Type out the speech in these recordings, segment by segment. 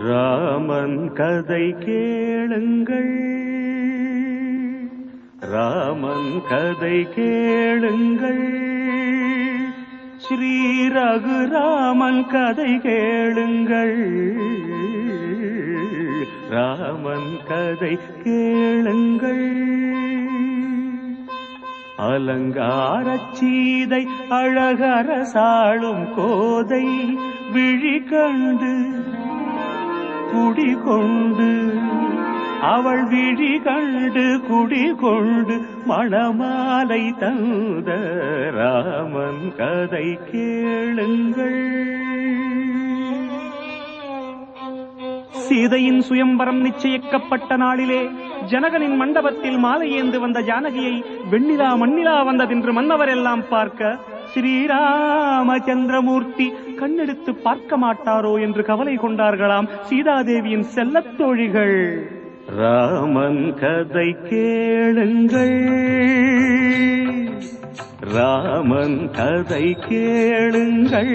ராமன் கதை கேளுங்கள், ராமன் கதை கேளுங்கள், ஸ்ரீ ரகுராமன் கதை கேளுங்கள், ராமன் கதை கேளுங்கள். அலங்காரச் சீதை அழகரசாளும் கோதை விழி கண்டு குடிகொண்டு, அவள் விழி கண்டு குடிகொண்டு மணமாலை தந்த ராமன் கதை கேளுங்கள். சீதையின் சுயம்பரம் நிச்சயிக்கப்பட்ட நாளிலே ஜனகனின் மண்டபத்தில் மாலை ஏந்து வந்த ஜானகியை வெண்ணிலா மண்ணிலா வந்ததென்று மன்னவர் எல்லாம் பார்க்க ஸ்ரீராமச்சந்திரமூர்த்தி கண்ணெடுத்து பார்க்க மாட்டாரோ என்று கவலை கொண்டார்களாம் சீதாதேவியின் செல்லத் தோழிகள். ராமன் கதை கேளுங்கள், ராமன் கதை கேளுங்கள்,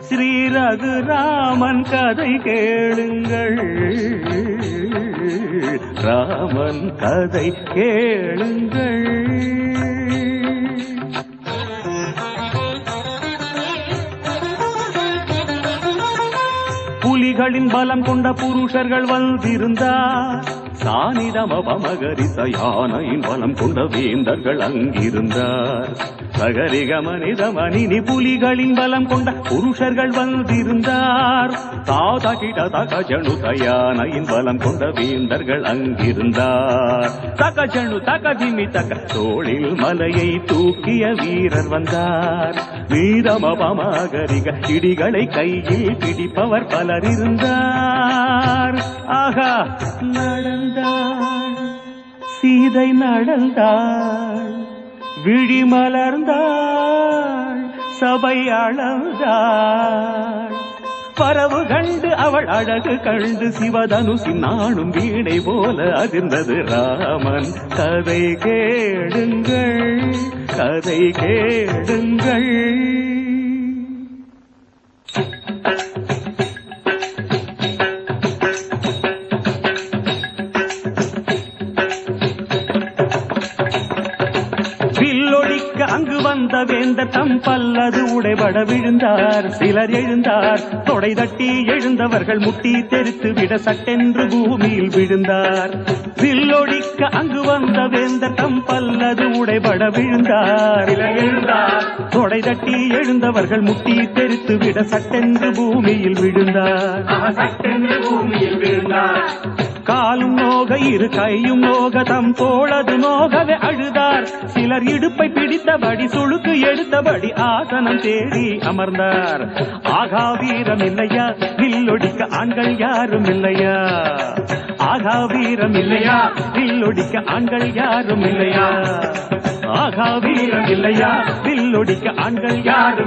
ஸ்ரீ ரகுராமன் கதை கேளுங்கள், ராமன் கதை கேளுங்கள். புலிகளின் பலம் கொண்ட புருஷர்கள் வந்திருந்தார், சானிதமபமகரிச யானையின் பலம் கொண்ட வேந்தர்கள் அங்கிருந்தார். சகரிகமனிதமனினி புலிகளின் பலம் கொண்ட புருஷர்கள் வந்திருந்தார், தாதகிட தகஜனு தயானையின் பலம் கொண்ட வேந்தர்கள் அங்கிருந்தார். தகஜனு தகதிமி தக தோளில் மலையை தூக்கிய வீரர் வந்தார். வீரமபமகரிக இடிகளை கையில் பிடிப்பவர் பலர் இருந்தார். ஆகா, நடந்தாள் சீதை, நடந்தாள் விழி மலர்ந்தாள், சபை அளந்தாள். பரவு கண்டு அவள் அழகு கண்டு சிவதனுசின் நாடும் வீணை போல அதிர்ந்தது. ராமன் கதை கேளுங்கள், கதை கேளுங்கள். அங்கு வந்த வேந்தர் தம் பல்லது உடைபட விழுந்தார். சிலர் எழுந்தார், தொடை தட்டி எழுந்தவர்கள் முட்டி தெரித்து விட சட்டென்று பூமியில் விழுந்தார். வில்லொடிக்க அங்கு வந்த வேந்தர் தம் பல்லது உடைபட விழுந்தார். சிலர் எழுந்தார், தொடை தட்டி எழுந்தவர்கள் முட்டி தெரித்து விட சட்டென்று பூமியில் விழுந்தார். சட்டென்று பூமியில் விழுந்தார். காலும் நோக இரு கையும் நோக தம் தோளது நோகவே அழுதார். சிலர் இடுப்பை பிடித்தபடி சுளுக்கு எடுத்தபடி ஆசனம் தேடி அமர்ந்தார். ஆகா, வீரம் இல்லையா, வில்லொடிக்க ஆண்கள் யாரும் இல்லையா? ஆகா, வீரம் இல்லையா, வில்லொடிக்க ஆண்கள் யாரும் இல்லையா? ஆகா, வீரம் இல்லையா, வில்லொடிக்க ஆண்கள் யாரும்